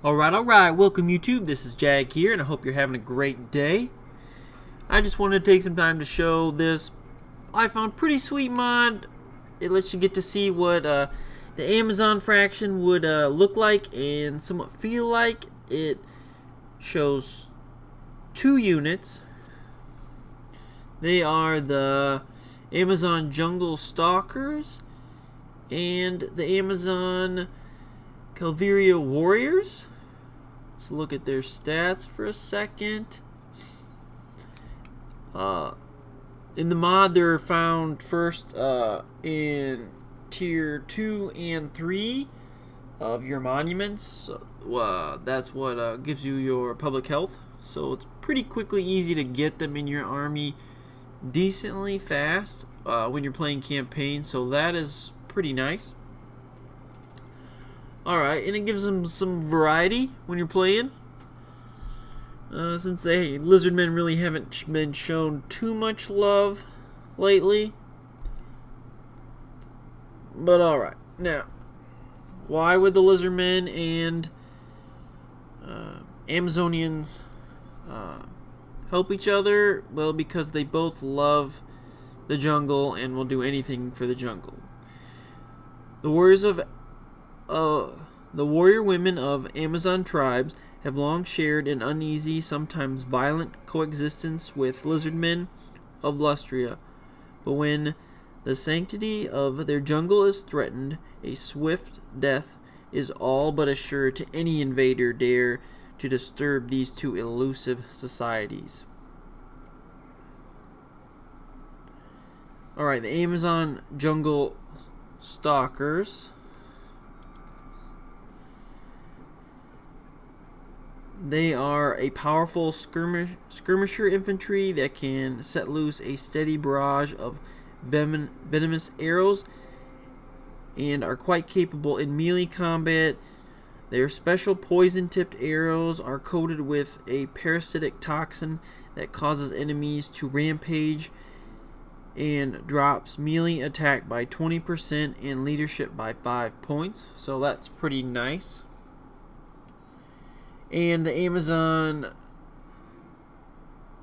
Alright, welcome YouTube. This is J.A.G here, and I hope you're having a great day. I just wanted to take some time to show this I found pretty sweet mod. It lets you get to see what the Amazon fraction would look like and somewhat feel like. It shows two units. They are the Amazon Jungle Stalkers and the Amazon Total Warriors. Let's look at their stats for a second. In the mod, they're found first in tier 2 and 3 of your monuments. So, that's what gives you your public health. So it's pretty quickly easy to get them in your army decently fast when you're playing campaign. So that is pretty nice. Alright, and it gives them some variety when you're playing. Since lizardmen really haven't been shown too much love lately. But alright, now, why would the lizardmen and Amazonians help each other? Well, because they both love the jungle and will do anything for the jungle. The warrior women of Amazon tribes have long shared an uneasy, sometimes violent coexistence with lizardmen of Lustria. But when the sanctity of their jungle is threatened, a swift death is all but assured to any invader dare to disturb these two elusive societies. Alright, the Amazon Jungle Stalkers. They are a powerful skirmisher infantry that can set loose a steady barrage of venomous arrows and are quite capable in melee combat. Their special poison-tipped arrows are coated with a parasitic toxin that causes enemies to rampage and drops melee attack by 20% and leadership by 5 points. So that's pretty nice. And the Amazon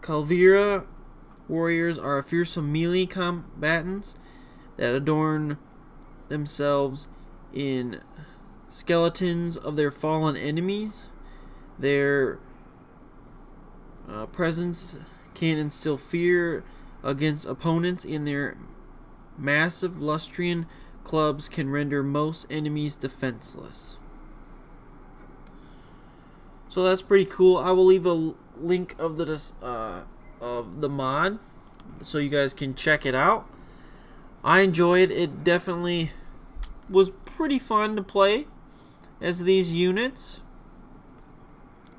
Total Warriors are fearsome melee combatants that adorn themselves in skeletons of their fallen enemies. Their presence can instill fear against opponents, and their massive Lustrian clubs can render most enemies defenseless. So that's pretty cool. I will leave a link of the mod so you guys can check it out. I enjoyed it. It definitely was pretty fun to play as these units.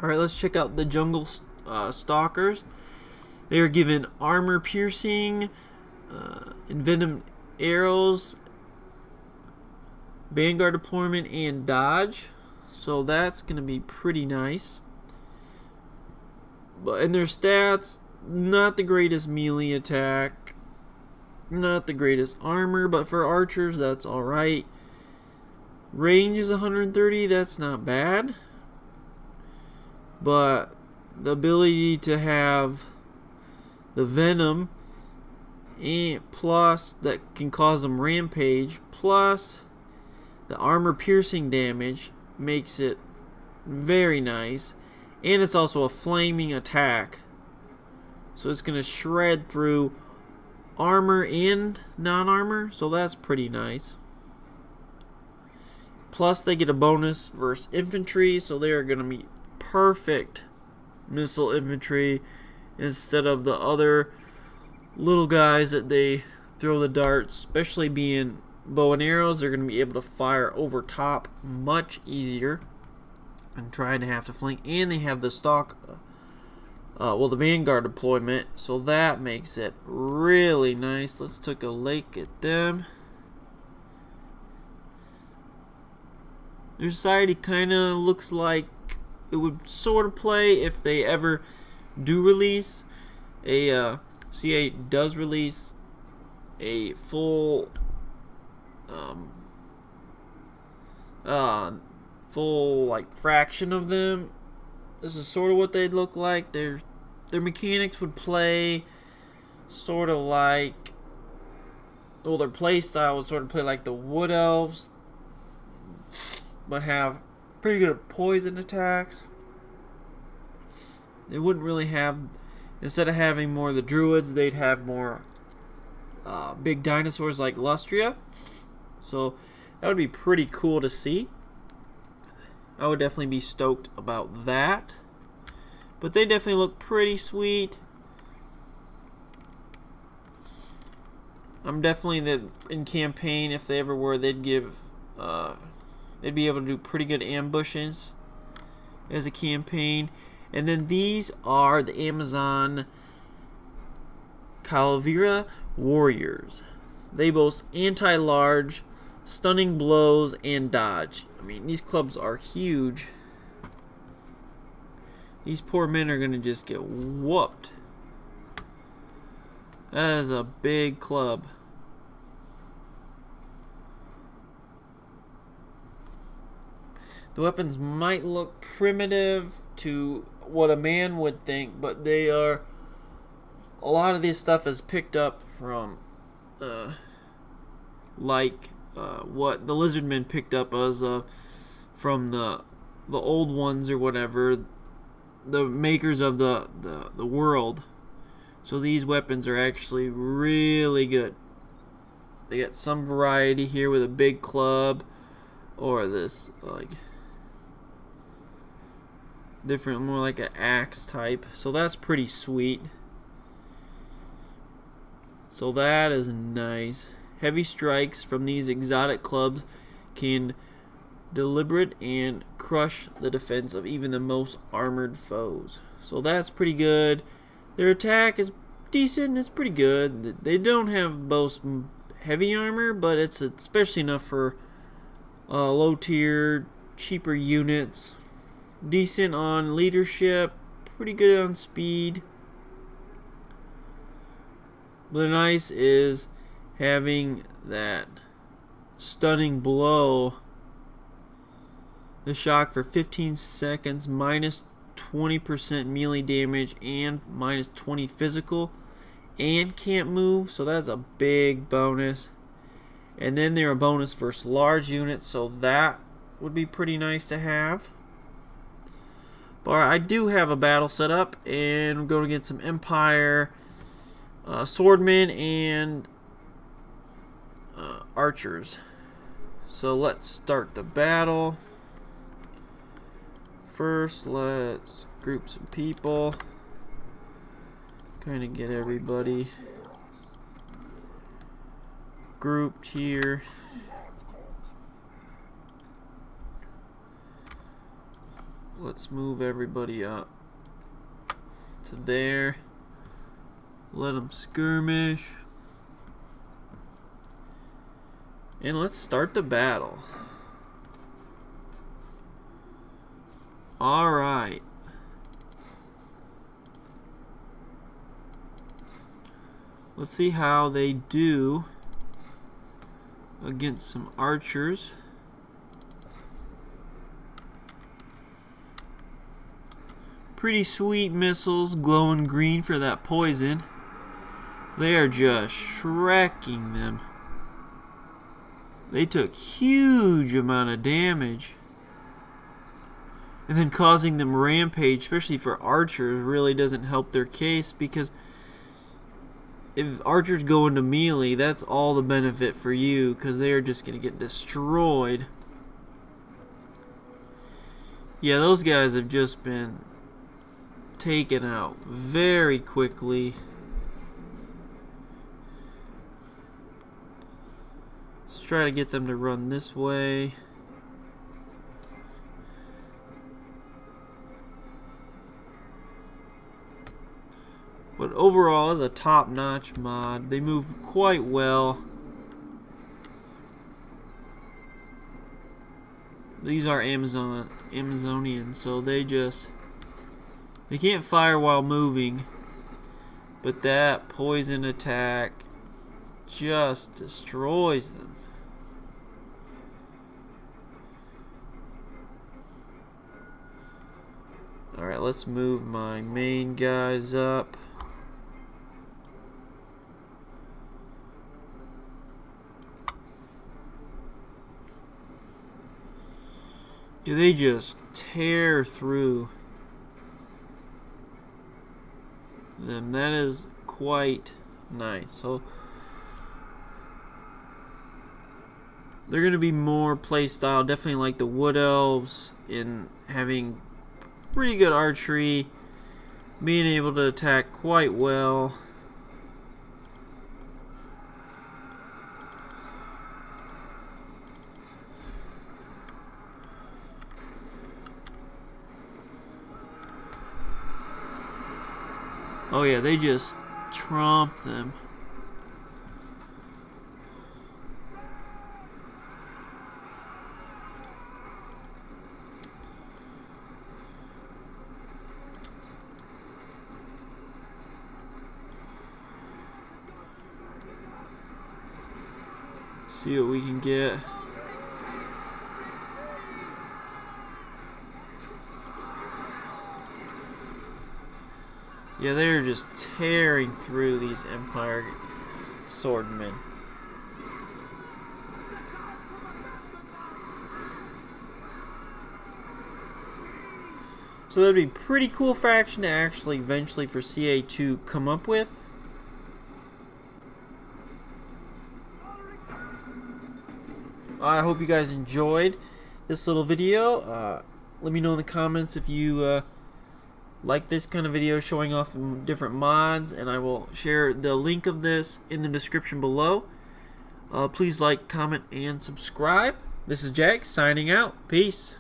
Alright, let's check out the Jungle Stalkers. They are given armor piercing, envenomed arrows, vanguard deployment, and dodge. So that's going to be pretty nice. But in their stats, not the greatest melee attack, not the greatest armor, but for archers, that's alright. Range is 130, that's not bad. But the ability to have the venom, and plus that can cause them rampage, plus the armor piercing damage makes it very nice. And it's also a flaming attack, so it's going to shred through armor and non-armor, so that's pretty nice. Plus they get a bonus versus infantry, so they are going to be perfect missile infantry instead of the other little guys that they throw the darts. Especially being bow and arrows, they're going to be able to fire over top much easier and trying to have to flank. And they have the the vanguard deployment, so that makes it really nice. Let's take a look at them. Their society kind of looks like it would sort of play if they ever do release a CA does release a full full like fraction of them. This is sort of what they'd look like. Their mechanics would play sort of like, well, their play style would sort of play like the wood elves, but have pretty good poison attacks. They wouldn't really have, instead of having more of the druids, they'd have more big dinosaurs like Lustria. So that would be pretty cool to see. I would definitely be stoked about that. But they definitely look pretty sweet. I'm definitely in campaign, if they ever were, they'd give they'd be able to do pretty good ambushes as a campaign. And then these are the Amazon Calavera Warriors. They boast anti-large, stunning blows, and dodge. I mean, these clubs are huge. These poor men are going to just get whooped. That is a big club. The weapons might look primitive to what a man would think, but they are. A lot of this stuff is picked up from, what the lizardmen picked up as from the old ones or whatever, the makers of the world. So these weapons are actually really good. They got some variety here with a big club, or this like different, more like an axe type. So that's pretty sweet. So that is nice. Heavy strikes from these exotic clubs can deliberate and crush the defense of even the most armored foes. So that's pretty good. Their attack is decent. It's pretty good. They don't have most heavy armor, but it's especially enough for low tier, cheaper units. Decent on leadership. Pretty good on speed. But the nice is having that stunning blow. The shock for 15 seconds, minus 20% melee damage and minus 20 physical, and can't move, so that's a big bonus. And then they're a bonus versus large units, so that would be pretty nice to have. But I do have a battle set up, and I'm going to get some Empire swordmen and archers. So let's start the battle. First, let's group some people. Kind of get everybody grouped here. Let's move everybody up to there. Let them skirmish. And let's start the battle. Alright. Let's see how they do against some archers. Pretty sweet missiles, glowing green for that poison. They are just shrekking them. They took huge amount of damage. And then causing them rampage, especially for archers, really doesn't help their case, because if archers go into melee, that's all the benefit for you, because they are just going to get destroyed. Yeah, those guys have just been taken out very quickly. Let's try to get them to run this way. But overall, it's a top-notch mod. They move quite well. These are Amazonians, so they can't fire while moving. But that poison attack just destroys them. let's move my main guys up. Yeah, they just tear through them. That is quite nice. So they're going to be more play style, definitely like the Wood Elves, in having pretty good archery, being able to attack quite well. Oh yeah, they just tromp them. See what we can get. Yeah, they're just tearing through these Empire swordmen. So that'd be a pretty cool faction to actually eventually for CA to come up with. I hope you guys enjoyed this little video. Let me know in the comments if you like this kind of video showing off different mods, and I will share the link of this in the description below. Please like, comment, and subscribe. This is J.A.G signing out. Peace.